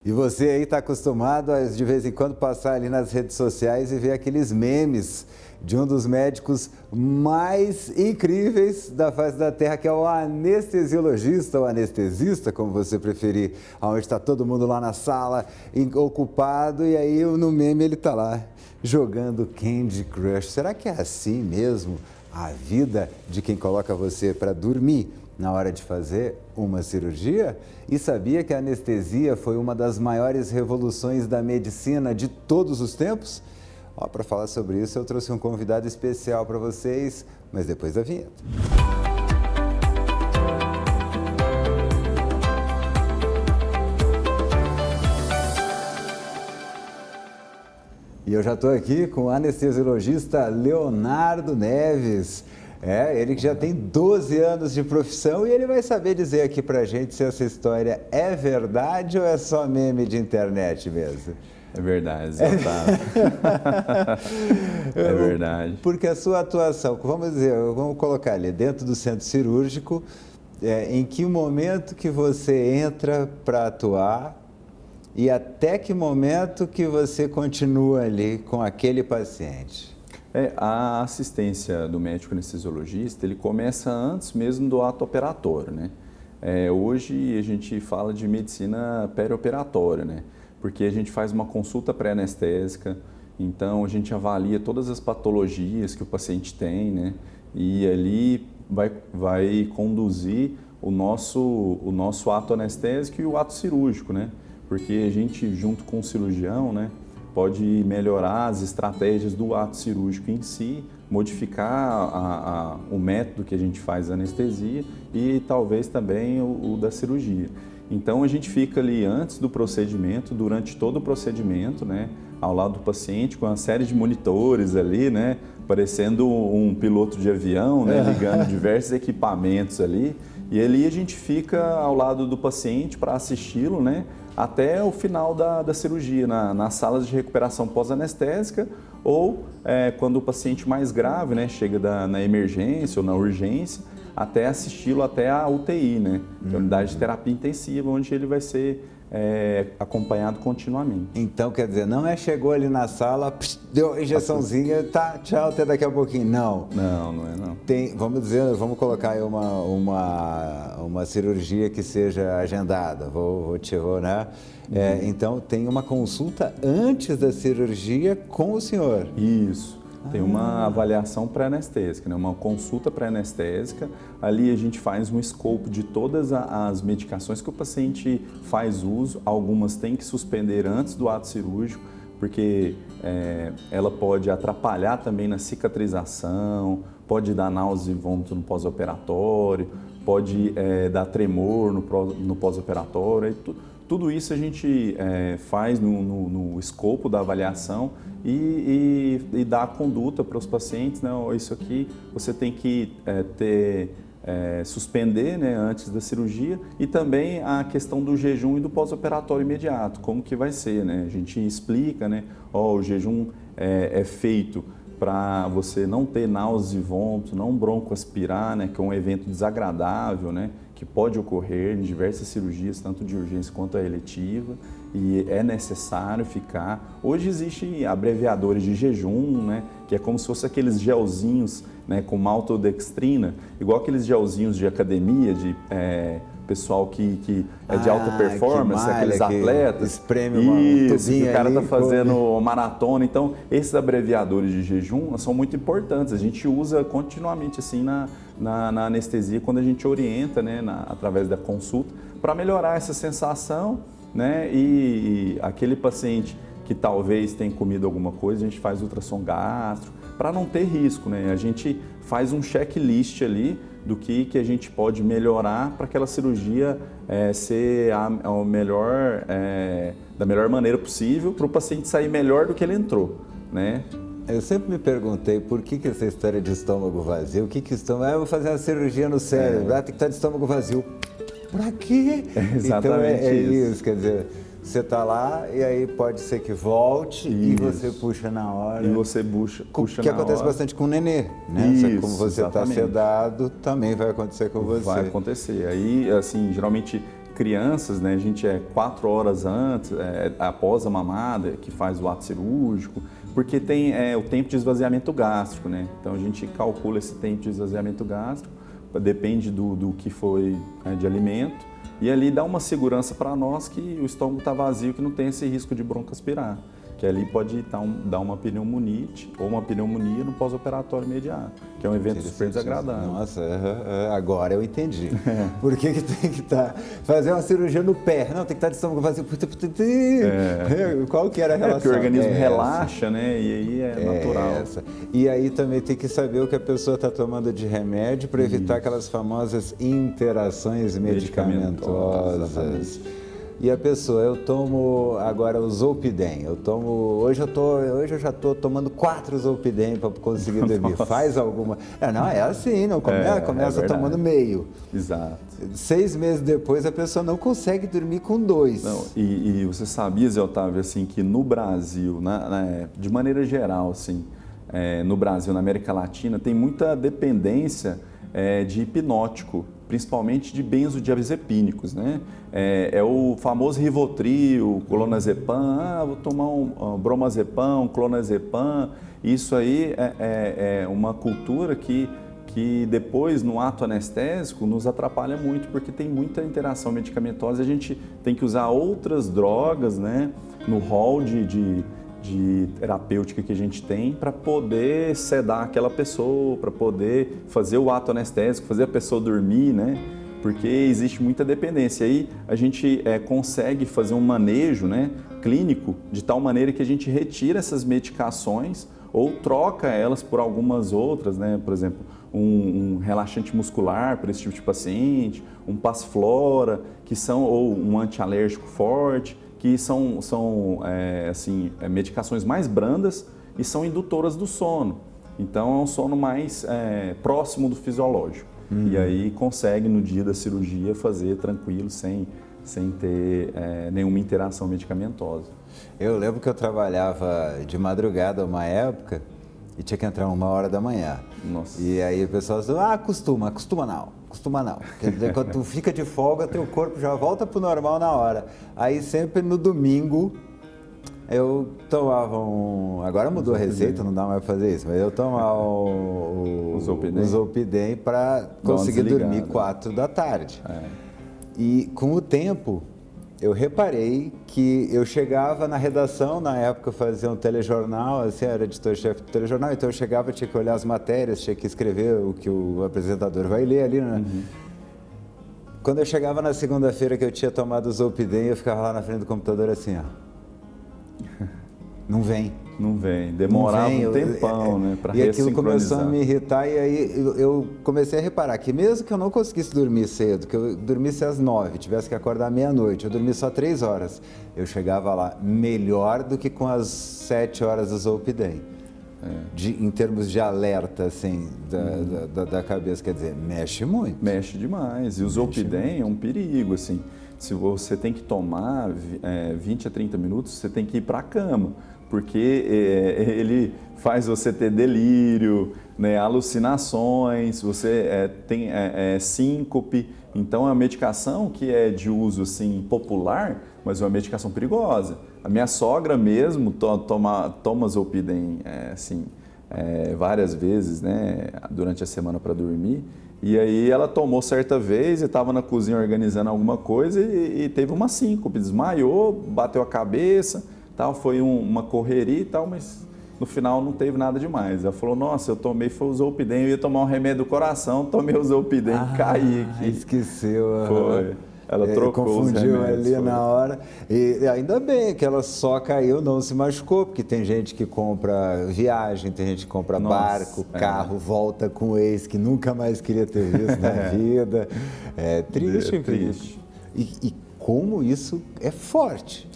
E você aí está acostumado a, de vez em quando, passar ali nas redes sociais e ver aqueles memes de um dos médicos mais incríveis da face da Terra, que é o anestesiologista, ou anestesista, como você preferir, onde está todo mundo lá na sala, ocupado, e aí no meme ele está lá jogando Candy Crush. Será que é assim mesmo a vida de quem coloca você para dormir na hora de fazer uma cirurgia? E sabia que a anestesia foi uma das maiores revoluções da medicina de todos os tempos? Para falar sobre isso, eu trouxe um convidado especial para vocês, mas depois da vinheta. E eu já estou aqui com o anestesiologista Leonardo Neves. Ele que já tem 12 anos de profissão e ele vai saber dizer aqui pra gente se essa história é verdade ou é só meme de internet mesmo. É verdade, Zé Otávio. É verdade. Porque a sua atuação, vamos colocar ali dentro do centro cirúrgico, em que momento que você entra para atuar e até que momento que você continua ali com aquele paciente? A assistência do médico anestesiologista, ele começa antes mesmo do ato operatório, né? Hoje a gente fala de medicina perioperatória, né? Porque a gente faz uma consulta pré-anestésica, então a gente avalia todas as patologias que o paciente tem, né? E ali vai conduzir o nosso ato anestésico e o ato cirúrgico, né? Porque a gente, junto com o cirurgião, né, pode melhorar as estratégias do ato cirúrgico em si, modificar o método que a gente faz a anestesia e talvez também o da cirurgia. Então a gente fica ali antes do procedimento, durante todo o procedimento, né, ao lado do paciente, com uma série de monitores ali, né, parecendo um piloto de avião, né, ligando diversos equipamentos ali. E ali a gente fica ao lado do paciente para assisti-lo, né, até o final da cirurgia, nas salas de recuperação pós-anestésica ou quando o paciente mais grave, né, chega na emergência ou na urgência, até assisti-lo até a UTI, né, que é a unidade de terapia intensiva, onde ele vai ser acompanhado continuamente. Então, quer dizer, não chegou ali na sala, deu a injeçãozinha, tá, tchau, até daqui a pouquinho. Não. Não é não. Vamos colocar aí uma cirurgia que seja agendada, né? Então, tem uma consulta antes da cirurgia com o senhor. Isso. Tem uma avaliação pré-anestésica, né? Uma consulta pré-anestésica. Ali a gente faz um escopo de todas as medicações que o paciente faz uso. Algumas tem que suspender antes do ato cirúrgico, porque ela pode atrapalhar também na cicatrização, pode dar náusea e vômito no pós-operatório, pode dar tremor no pós-operatório. Tudo isso a gente faz no escopo da avaliação e dá a conduta para os pacientes, né? Isso aqui você tem que suspender, né, antes da cirurgia, e também a questão do jejum e do pós-operatório imediato, como que vai ser, né? A gente explica, né, o jejum é feito para você não ter náuseas e vômito, não broncoaspirar, né, que é um evento desagradável, né, que pode ocorrer em diversas cirurgias, tanto de urgência quanto a eletiva, e é necessário ficar. Hoje existem abreviadores de jejum, né, que é como se fosse aqueles gelzinhos, né, com maltodextrina, igual aqueles gelzinhos de academia, de pessoal que é de alta performance, malha, aqueles atletas. Espreme isso, que o cara está fazendo maratona. Então, esses abreviadores de jejum são muito importantes. A gente usa continuamente assim na anestesia, quando a gente orienta, né, através da consulta, para melhorar essa sensação, né, e aquele paciente que talvez tenha comido alguma coisa, a gente faz ultrassom gástrico, para não ter risco, né? A gente faz um checklist ali do que a gente pode melhorar para aquela cirurgia ser da melhor maneira possível, para o paciente sair melhor do que ele entrou, né? Eu sempre me perguntei por que essa história de estômago vazio, eu vou fazer uma cirurgia no cérebro, tem que estar de estômago vazio. Pra quê? Exatamente então isso, quer dizer, você está lá e aí pode ser que volte e você puxa na hora. E você puxa na hora. Que acontece bastante com o nenê, né? Isso, como você está sedado, também vai acontecer com você. Vai acontecer. Aí, assim, geralmente crianças, né, a gente 4 horas antes, após a mamada, que faz o ato cirúrgico, porque tem o tempo de esvaziamento gástrico, né? Então a gente calcula esse tempo de esvaziamento gástrico, depende do que foi de alimento, e ali dá uma segurança para nós que o estômago está vazio, que não tem esse risco de broncoaspirar, que ali pode dar uma pneumonite ou uma pneumonia no pós-operatório imediato, que é um evento super desagradável. Nossa, agora eu entendi. Por que tem que fazer uma cirurgia no pé? Não, tem que estar de estômago vazio. Qual que era a relação? Porque o organismo relaxa, né? E aí é natural. E aí também tem que saber o que a pessoa está tomando de remédio para evitar aquelas famosas interações medicamentosas. E a pessoa, eu tomo agora o Zolpidem, hoje eu já estou tomando 4 Zolpidem para conseguir dormir. Nossa. Faz alguma... Não, é assim, não começa tomando meio. Exato. 6 meses depois a pessoa não consegue dormir com 2. Não, e você sabia, Zé Otávio, assim, que no Brasil, de maneira geral, assim, no Brasil, na América Latina, tem muita dependência de hipnótico, principalmente de benzodiazepínicos, né? É o famoso Rivotril, clonazepam, vou tomar um bromazepam, um clonazepam. Isso aí é uma cultura que depois, no ato anestésico, nos atrapalha muito, porque tem muita interação medicamentosa e a gente tem que usar outras drogas, né, no rol de terapêutica que a gente tem para poder sedar aquela pessoa, para poder fazer o ato anestésico, fazer a pessoa dormir, né? Porque existe muita dependência. Aí a gente consegue fazer um manejo, né, clínico de tal maneira que a gente retira essas medicações ou troca elas por algumas outras, né? Por exemplo, um relaxante muscular para esse tipo de paciente, um Passiflora, ou um antialérgico forte, que são medicações mais brandas e são indutoras do sono. Então, é um sono mais próximo do fisiológico. E aí consegue, no dia da cirurgia, fazer tranquilo, sem ter nenhuma interação medicamentosa. Eu lembro que eu trabalhava de madrugada uma época e tinha que entrar 1h da manhã. Nossa. E aí o pessoal disse, acostuma não. Quer dizer, quando tu fica de folga, teu corpo já volta pro normal na hora. Aí sempre no domingo eu tomava agora mudou a receita, não dá mais pra fazer isso, mas eu tomava o Zolpidem para conseguir dormir 4 da tarde. E com o tempo, eu reparei que eu chegava na redação, na época eu fazia um telejornal, assim, era editor-chefe do telejornal, então eu chegava, tinha que olhar as matérias, tinha que escrever o que o apresentador vai ler ali, né? Quando eu chegava na segunda-feira que eu tinha tomado o Zolpidem, eu ficava lá na frente do computador assim, Não vem. Demorava um tempão, né, para ressincronizar. E aquilo começou a me irritar e aí eu comecei a reparar que mesmo que eu não conseguisse dormir cedo, que eu dormisse às 9, tivesse que acordar meia-noite, eu dormi só 3 horas, eu chegava lá melhor do que com as 7 horas do Zolpidem. Em termos de alerta, assim, da cabeça, quer dizer, mexe muito. Mexe demais. E o Zolpidem é um perigo, assim. Se você tem que tomar 20 a 30 minutos, você tem que ir para a cama, porque ele faz você ter delírio, né, alucinações, você tem síncope. Então, é uma medicação que é de uso assim, popular, mas é uma medicação perigosa. A minha sogra mesmo toma Zolpidem várias vezes, né, durante a semana para dormir. E aí ela tomou certa vez e estava na cozinha organizando alguma coisa e teve uma síncope, desmaiou, bateu a cabeça, tal, foi uma correria e tal, mas no final não teve nada demais. Ela falou, nossa, eu tomei foi o Zolpidem, eu ia tomar um remédio do coração, tomei o Zolpidem, caí aqui. Esqueceu. Foi. Ela trocou confundiu os remédios, ali na hora. E ainda bem que ela só caiu, não se machucou, porque tem gente que compra viagem, tem gente que compra barco, carro, volta com o ex que nunca mais queria ter visto na vida. É triste. Triste. E como isso é forte.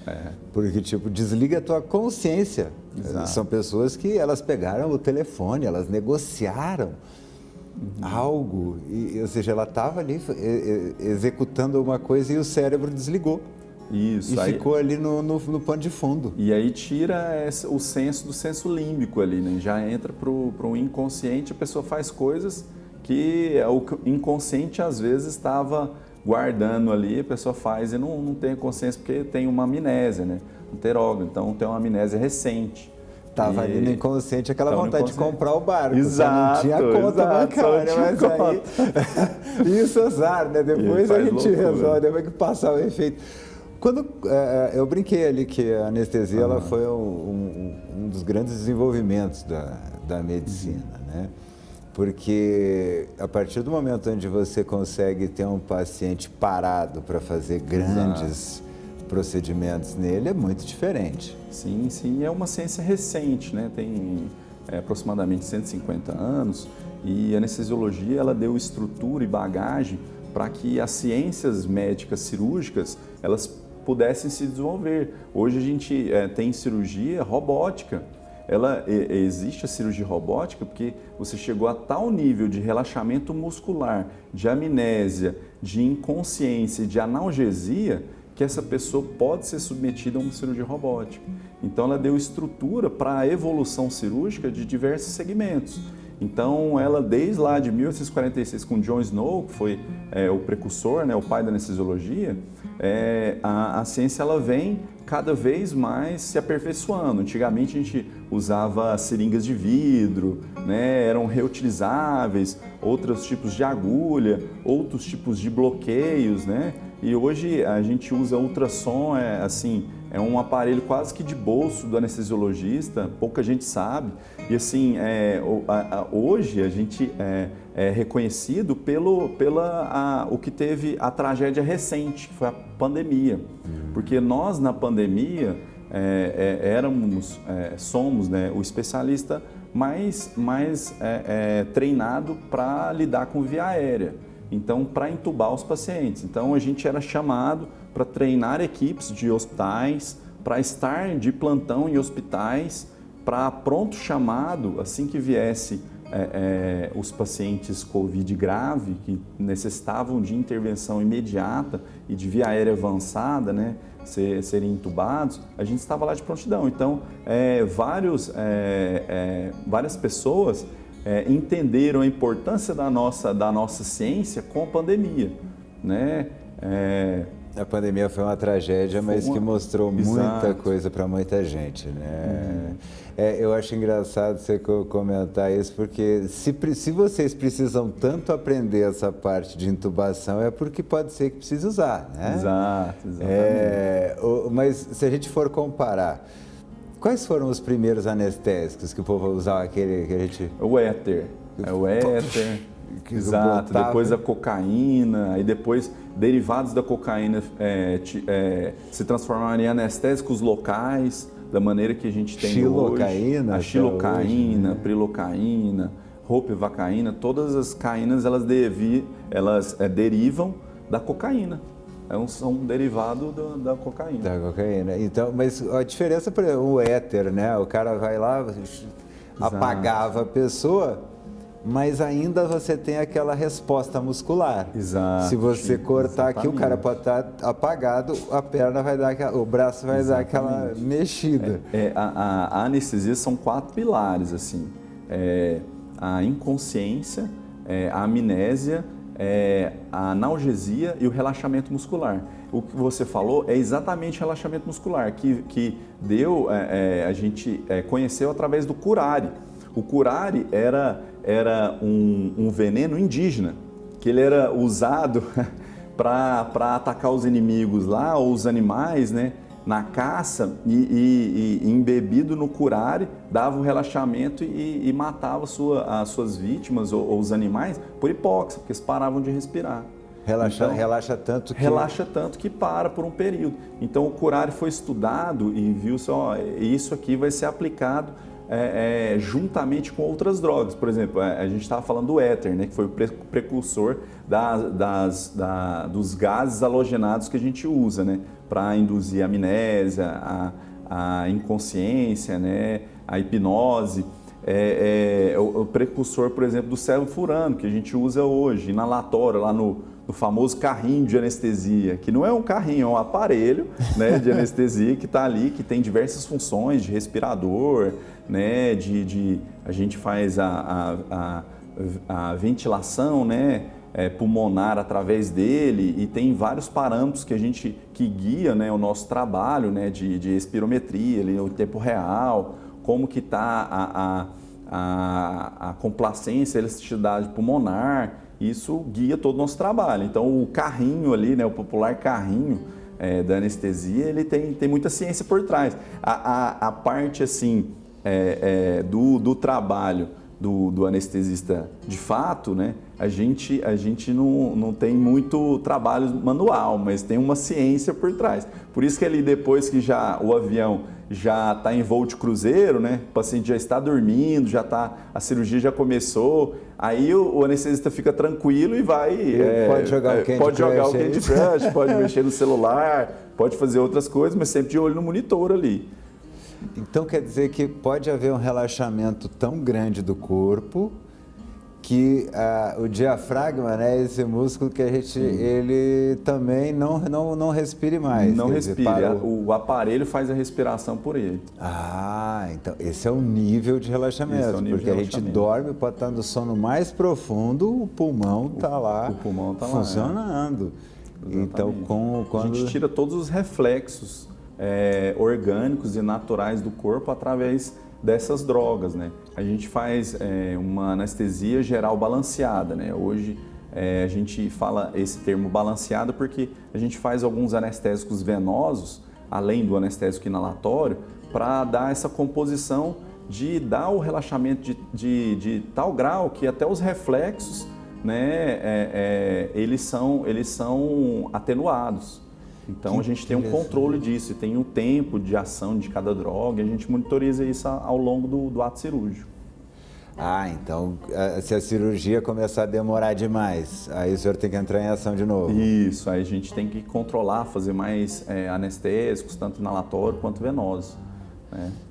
Porque, desliga a tua consciência. Exato. São pessoas que elas pegaram o telefone, elas negociaram algo, ou seja, ela estava ali executando uma coisa e o cérebro desligou. Isso. E aí ficou ali no pano de fundo. E aí tira o senso do senso límbico ali, né? Já entra para o inconsciente, a pessoa faz coisas que o inconsciente às vezes estava guardando ali, a pessoa faz e não tem consciência porque tem uma amnésia, né? Um terógono, então tem uma amnésia recente. Estava ali no inconsciente aquela vontade de comprar o barco. Exato, você não tinha conta bancária, mas aí... Isso, azar, né? Depois a gente resolve, depois que passar o efeito. Quando eu brinquei ali que a anestesia ela foi um dos grandes desenvolvimentos da medicina, né? Porque a partir do momento onde você consegue ter um paciente parado para fazer grandes procedimentos nele, é muito diferente. Sim, sim, é uma ciência recente, né? Tem aproximadamente 150 anos e a anestesiologia ela deu estrutura e bagagem para que as ciências médicas cirúrgicas elas pudessem se desenvolver. Hoje a gente tem cirurgia robótica. Existe a cirurgia robótica porque você chegou a tal nível de relaxamento muscular, de amnésia, de inconsciência, de analgesia, que essa pessoa pode ser submetida a uma cirurgia robótica. Então ela deu estrutura para a evolução cirúrgica de diversos segmentos. Então ela desde lá de 1846 com John Snow, que foi o precursor, né, o pai da anestesiologia, a ciência ela vem cada vez mais se aperfeiçoando. Antigamente a gente usava seringas de vidro, né, eram reutilizáveis, outros tipos de agulha, outros tipos de bloqueios, né? E hoje a gente usa ultrassom, é um aparelho quase que de bolso do anestesiologista, pouca gente sabe. E assim, hoje a gente é reconhecido o que teve a tragédia recente, que foi a pandemia. Porque nós na pandemia somos, né, o especialista mais treinado para lidar com via aérea. Então, para entubar os pacientes. Então, a gente era chamado para treinar equipes de hospitais, para estar de plantão em hospitais, para pronto chamado, assim que viesse os pacientes Covid grave, que necessitavam de intervenção imediata e de via aérea avançada, né, serem entubados, a gente estava lá de prontidão. Então, várias pessoas entenderam a importância da nossa ciência com a pandemia, né? A pandemia foi uma tragédia, mas que mostrou muita coisa para muita gente, né? Eu acho engraçado você comentar isso, porque se vocês precisam tanto aprender essa parte de intubação, é porque pode ser que precise usar, né? Exato, exatamente. Mas se a gente for comparar, quais foram os primeiros anestésicos que o povo usava, aquele que a gente... O éter. O éter. Exato. Depois a cocaína, aí depois derivados da cocaína se transformaram em anestésicos locais, da maneira que a gente tem hoje. A xilocaína, hoje, né? Prilocaína, ropivacaína, todas as caínas elas derivam da cocaína. São um derivado da cocaína. Da cocaína. Então, mas a diferença para o éter, né? O cara vai lá, apagava a pessoa, mas ainda você tem aquela resposta muscular. Exato. Se você cortar aqui, o cara pode estar apagado, a perna vai dar o braço vai dar aquela mexida. A anestesia são 4 pilares, assim. A inconsciência, a amnésia, a analgesia e o relaxamento muscular. O que você falou é exatamente relaxamento muscular, que a gente conheceu através do curare. O curare era um veneno indígena, que ele era usado para atacar os inimigos lá, ou os animais, né, na caça, e embebido no curare, dava um relaxamento e matava as suas vítimas ou os animais por hipóxia, porque eles paravam de respirar. Relaxa tanto que para por um período. Então o curare foi estudado e viu-se, isso aqui vai ser aplicado juntamente com outras drogas. Por exemplo, a gente estava falando do éter, né, que foi o precursor dos gases halogenados que a gente usa, né, para induzir a amnésia, a inconsciência, né, a hipnose. O precursor, por exemplo, do cérebro furano, que a gente usa hoje, inalatório, lá no famoso carrinho de anestesia, que não é um carrinho, é um aparelho, né, de anestesia que está ali, que tem diversas funções de respirador, né, a gente faz a ventilação, né, pulmonar através dele, e tem vários parâmetros que guia, né, o nosso trabalho, né, de espirometria, ali, no tempo real, como que está a complacência, a elasticidade pulmonar. Isso guia todo o nosso trabalho. Então o carrinho ali, né, o popular carrinho da anestesia, ele tem muita ciência por trás. A parte assim do trabalho do anestesista de fato, né, a gente não tem muito trabalho manual, mas tem uma ciência por trás. Por isso que ali depois que o avião já está em voo de cruzeiro, né, o paciente já está dormindo, a cirurgia já começou, aí o anestesista fica tranquilo e vai... pode jogar o Candy Crush, pode mexer no celular, pode fazer outras coisas, mas sempre de olho no monitor ali. Então quer dizer que pode haver um relaxamento tão grande do corpo que o diafragma, né, esse músculo que ele também não respire mais. Não respira, o aparelho faz a respiração por ele. Então esse é o nível de relaxamento, porque a gente dorme, pode estar no sono mais profundo, o pulmão está lá funcionando. Então quando... A gente tira todos os reflexos orgânicos e naturais do corpo através dessas drogas, né? A gente faz uma anestesia geral balanceada, né? Hoje a gente fala esse termo balanceada porque a gente faz alguns anestésicos venosos, além do anestésico inalatório, para dar essa composição de dar o relaxamento de tal grau que até os reflexos, né, eles são atenuados. Então a gente tem um controle disso, tem um tempo de ação de cada droga, e a gente monitoriza isso ao longo do ato cirúrgico. Então se a cirurgia começar a demorar demais, aí o senhor tem que entrar em ação de novo. Isso, aí a gente tem que controlar, fazer mais anestésicos, tanto inalatório quanto venoso.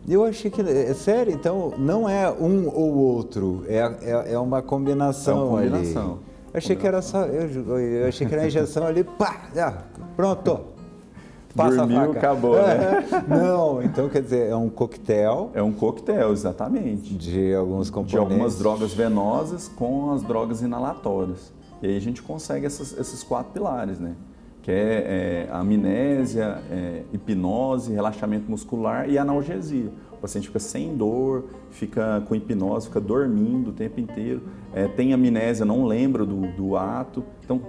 Eu achei que, sério, então não é um ou outro, é uma combinação. É uma combinação. Ali. Achei que era só, eu achei que era a injeção ali, pronto, passa dormiu, a faca. Acabou, né? Não, então quer dizer, é um coquetel. É um coquetel, exatamente. De alguns componentes. De algumas drogas venosas com as drogas inalatórias. E aí a gente consegue esses 4 pilares, né? Que é a amnésia, hipnose, relaxamento muscular e analgesia. O paciente fica sem dor, fica com hipnose, fica dormindo o tempo inteiro, tem amnésia, não lembra do ato. Então,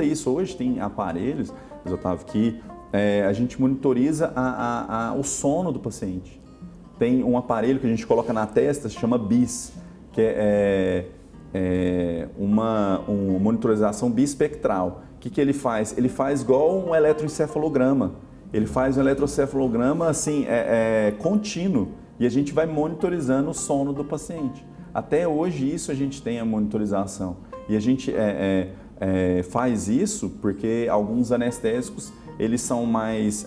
isso hoje tem aparelhos, Otávio, que a gente monitoriza o sono do paciente. Tem um aparelho que a gente coloca na testa, se chama BIS, que é uma monitorização bispectral. O que ele faz? Ele faz igual um eletroencefalograma. Ele faz um eletroencefalograma assim, contínuo, e a gente vai monitorizando o sono do paciente. Até hoje isso a gente tem a monitorização. E a gente faz isso porque alguns anestésicos eles são mais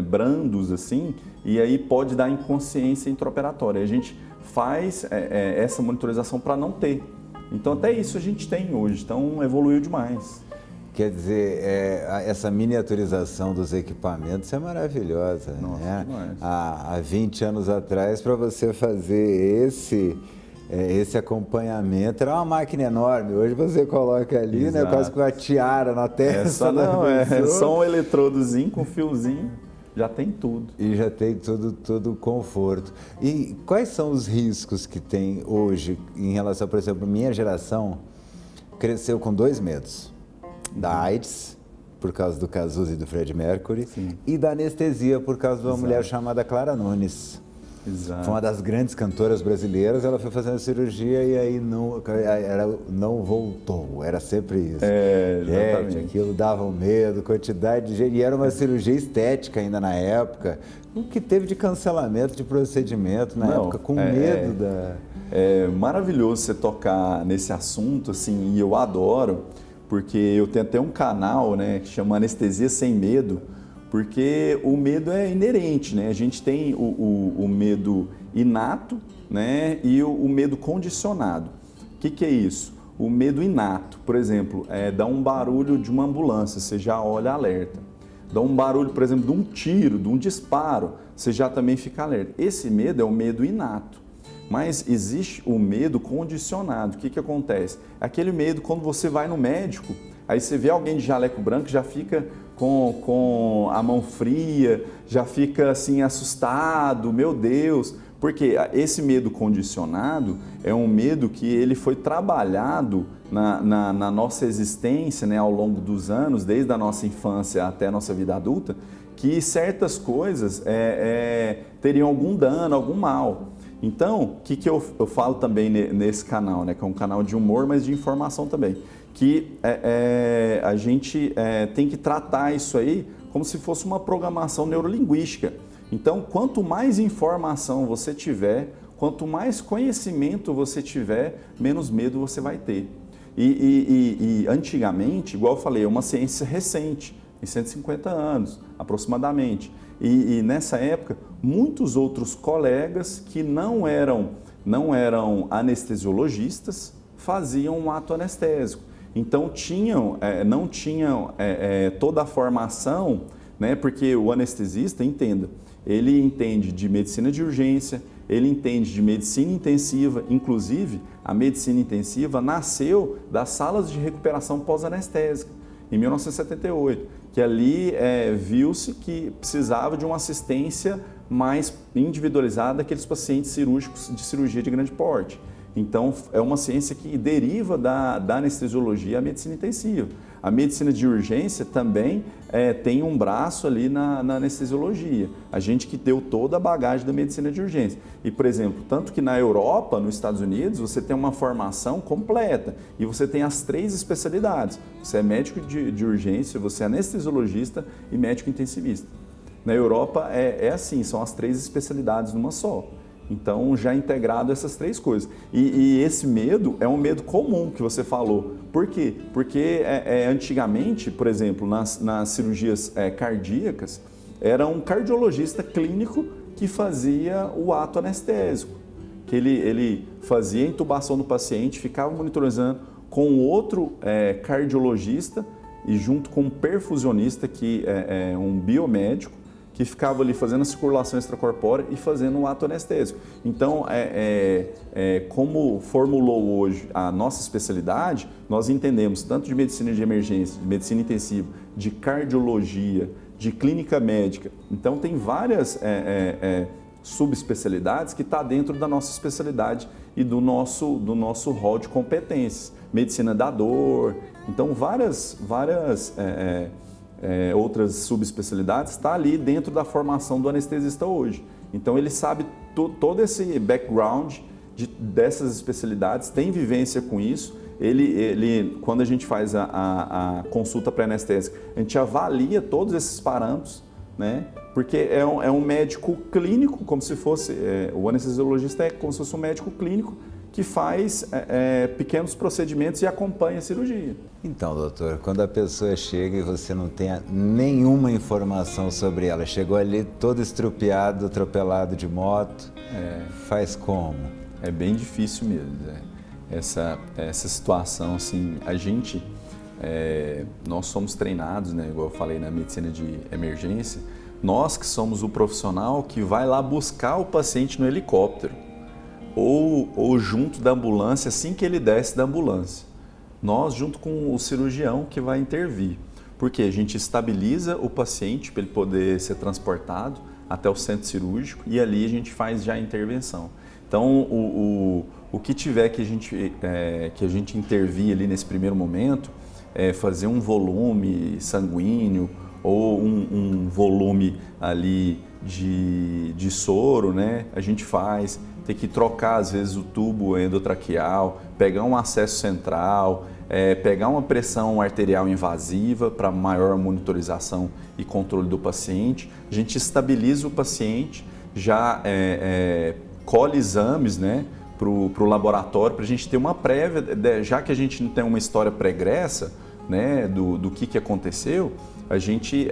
brandos assim, e aí pode dar inconsciência intraoperatória. A gente faz essa monitorização para não ter. Então até isso a gente tem hoje, então evoluiu demais. Quer dizer, essa miniaturização dos equipamentos é maravilhosa. Nossa, né? Demais. Há 20 anos atrás, para você fazer esse acompanhamento, era uma máquina enorme. Hoje você coloca ali, né, quase com a tiara na testa. É só um eletrodozinho com fiozinho, já tem tudo. E já tem todo o conforto. E quais são os riscos que tem hoje em relação, por exemplo, minha geração cresceu com 2 medos. Da AIDS, por causa do Cazuza e do Freddie Mercury, Sim. E da anestesia, por causa de uma mulher chamada Clara Nunes. Exato. Foi uma das grandes cantoras brasileiras, ela foi fazendo a cirurgia e aí não voltou, era sempre isso. Exatamente. Aquilo dava um medo, quantidade de gente, e era uma cirurgia estética ainda na época, o que teve de cancelamento de procedimento na época, com medo da... É maravilhoso você tocar nesse assunto, assim, e eu adoro, porque eu tenho até um canal, né, que chama Anestesia Sem Medo, porque o medo é inerente, né? A gente tem o medo inato, né, e o medo condicionado. O que é isso? O medo inato, por exemplo, dá um barulho de uma ambulância, você já olha alerta. Dá um barulho, por exemplo, de um tiro, de um disparo, você já também fica alerta. Esse medo é o medo inato. Mas existe o medo condicionado. O que acontece? Aquele medo quando você vai no médico, aí você vê alguém de jaleco branco, já fica com a mão fria, já fica assim assustado, meu Deus. Porque esse medo condicionado é um medo que ele foi trabalhado na nossa existência, né, ao longo dos anos, desde a nossa infância até a nossa vida adulta, que certas coisas teriam algum dano, algum mal. Então, o que eu falo também nesse canal, né, que é um canal de humor, mas de informação também, que a gente tem que tratar isso aí como se fosse uma programação neurolinguística. Então, quanto mais informação você tiver, quanto mais conhecimento você tiver, menos medo você vai ter. E antigamente, igual eu falei, é uma ciência recente, em 150 anos aproximadamente. E nessa época, muitos outros colegas que não eram anestesiologistas faziam um ato anestésico. Então não tinham toda a formação, né, porque o anestesista, entenda, ele entende de medicina de urgência, ele entende de medicina intensiva, inclusive a medicina intensiva nasceu das salas de recuperação pós-anestésica, em 1978, que ali viu-se que precisava de uma assistência mais individualizada daqueles pacientes cirúrgicos de cirurgia de grande porte. Então, é uma ciência que deriva da anestesiologia à medicina intensiva. A medicina de urgência também tem um braço ali na anestesiologia. A gente que deu toda a bagagem da medicina de urgência. E, por exemplo, tanto que na Europa, nos Estados Unidos, você tem uma formação completa e você tem as 3 especialidades. Você é médico de urgência, você é anestesiologista e médico intensivista. Na Europa é assim, são as 3 especialidades numa só. Então, já integrado essas 3 coisas. E esse medo é um medo comum que você falou. Por quê? Porque antigamente, por exemplo, nas cirurgias cardíacas, era um cardiologista clínico que fazia o ato anestésico. Que ele fazia a intubação do paciente, ficava monitorizando com outro cardiologista e junto com um perfusionista, que é um biomédico, que ficava ali fazendo a circulação extracorpórea e fazendo um ato anestésico. Então, como formulou hoje a nossa especialidade, nós entendemos tanto de medicina de emergência, de medicina intensiva, de cardiologia, de clínica médica. Então, tem várias subespecialidades que está dentro da nossa especialidade e do nosso rol de competências. Medicina da dor, então várias outras subespecialidades está ali dentro da formação do anestesista hoje. Então ele sabe todo esse background dessas especialidades, tem vivência com isso. Ele quando a gente faz a consulta pré-anestésica, a gente avalia todos esses parâmetros, né? Porque é um médico clínico, como se fosse, o anestesiologista é como se fosse um médico clínico que faz pequenos procedimentos e acompanha a cirurgia. Então, doutor, quando a pessoa chega e você não tem nenhuma informação sobre ela, chegou ali todo estrupiado, atropelado de moto, faz como? É bem difícil mesmo, essa situação, assim, nós somos treinados, né, igual eu falei na medicina de emergência, nós que somos o profissional que vai lá buscar o paciente no helicóptero, ou junto da ambulância, assim que ele desce da ambulância. Nós, junto com o cirurgião que vai intervir. Porque a gente estabiliza o paciente para ele poder ser transportado até o centro cirúrgico e ali a gente faz já a intervenção. Então, o que tiver que a gente intervir ali nesse primeiro momento, fazer um volume sanguíneo ou um volume ali de soro, né? A gente faz. Tem que trocar, às vezes, o tubo endotraqueal, pegar um acesso central, pegar uma pressão arterial invasiva para maior monitorização e controle do paciente. A gente estabiliza o paciente, já colhe exames, né, para o laboratório, para a gente ter uma prévia, já que a gente não tem uma história pregressa, né, do que aconteceu, a gente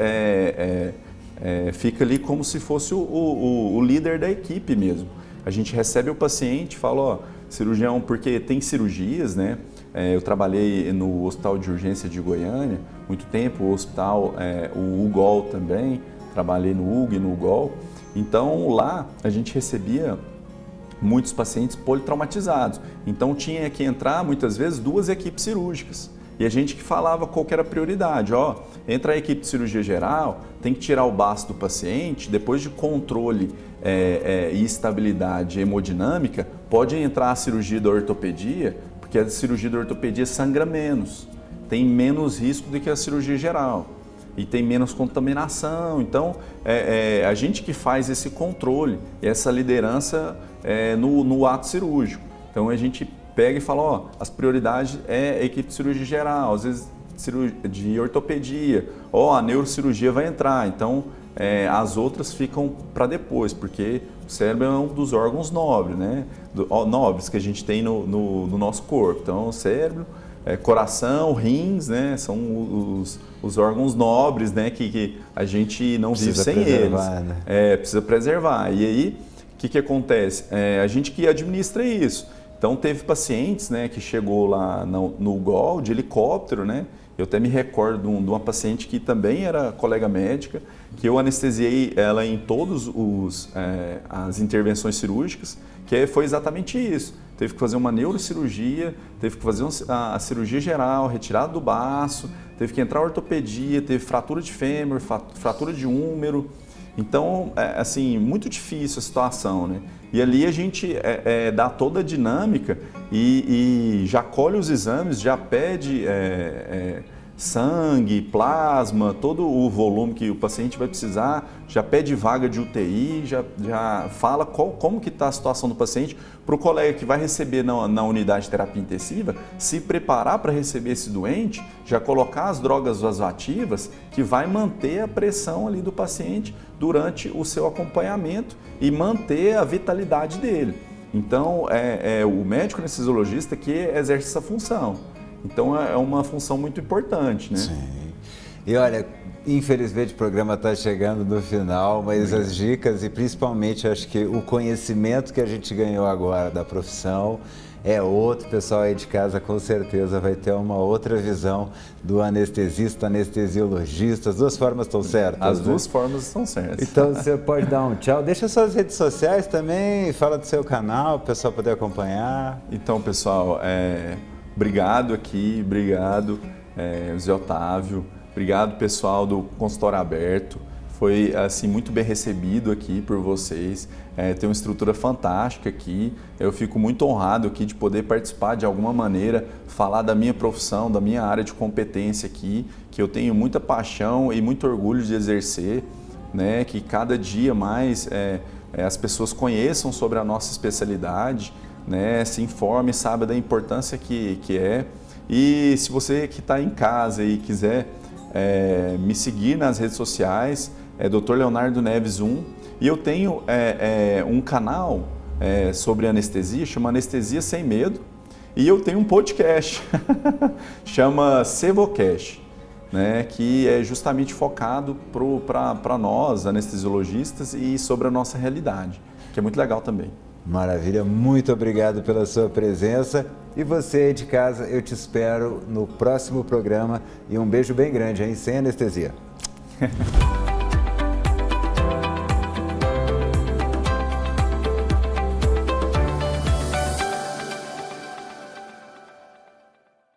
fica ali como se fosse o líder da equipe mesmo. A gente recebe o paciente, fala, ó, cirurgião, porque tem cirurgias, né? Eu trabalhei no Hospital de Urgência de Goiânia, muito tempo, o hospital, o UGOL também, trabalhei no UG e no UGOL. Então, lá a gente recebia muitos pacientes politraumatizados. Então tinha que entrar muitas vezes 2 equipes cirúrgicas. E a gente que falava qual que era a prioridade. Entra a equipe de cirurgia geral, tem que tirar o baço do paciente, depois de controle e estabilidade hemodinâmica, pode entrar a cirurgia da ortopedia, porque a cirurgia da ortopedia sangra menos, tem menos risco do que a cirurgia geral e tem menos contaminação. Então, a gente que faz esse controle, essa liderança no ato cirúrgico. Então, a gente pega e fala, as prioridades é a equipe de cirurgia geral, às vezes de ortopedia, a neurocirurgia vai entrar, então as outras ficam para depois, porque o cérebro é um dos órgãos nobres, né? Nobres que a gente tem no nosso corpo. Então, o cérebro, coração, rins, né? São os órgãos nobres, né? Que a gente não vive sem eles. Né? Precisa preservar. E aí, o que acontece? A gente que administra isso. Então, teve pacientes, né, que chegou lá no GOL de helicóptero, né? Eu até me recordo de uma paciente que também era colega médica, que eu anestesiei ela em todas as intervenções cirúrgicas, que foi exatamente isso. Teve que fazer uma neurocirurgia, teve que fazer a cirurgia geral, retirada do baço, teve que entrar a ortopedia, teve fratura de fêmur, fratura de úmero. Então, assim, muito difícil a situação, né? E ali a gente dá toda a dinâmica e já colhe os exames, já pede sangue, plasma, todo o volume que o paciente vai precisar, já pede vaga de UTI, já fala como que está a situação do paciente para o colega que vai receber na unidade de terapia intensiva se preparar para receber esse doente, já colocar as drogas vasoativas que vai manter a pressão ali do paciente durante o seu acompanhamento e manter a vitalidade dele. Então, o médico anestesiologista que exerce essa função. Então, é uma função muito importante, né? Sim. E olha, infelizmente o programa está chegando no final, mas as dicas e principalmente acho que o conhecimento que a gente ganhou agora da profissão é outro. O pessoal aí de casa com certeza vai ter uma outra visão do anestesista, anestesiologista. As duas formas estão certas? As duas formas estão certas. Então você pode dar um tchau. Deixa suas redes sociais também, fala do seu canal, para o pessoal poder acompanhar. Então, pessoal, obrigado aqui, obrigado Zé Otávio, obrigado pessoal do Consultório Aberto. Foi assim, muito bem recebido aqui por vocês, tem uma estrutura fantástica aqui, eu fico muito honrado aqui de poder participar de alguma maneira, falar da minha profissão, da minha área de competência aqui, que eu tenho muita paixão e muito orgulho de exercer, né? Que cada dia mais as pessoas conheçam sobre a nossa especialidade, né? Se informem, saibam da importância que é. E se você que está em casa e quiser me seguir nas redes sociais, Dr. Leonardo Neves 1, e eu tenho um canal sobre anestesia, chama Anestesia Sem Medo, e eu tenho um podcast, chama Sevocast, né, que é justamente focado para nós, anestesiologistas, e sobre a nossa realidade, que é muito legal também. Maravilha, muito obrigado pela sua presença. E você aí de casa, eu te espero no próximo programa. E um beijo bem grande, hein? Sem anestesia.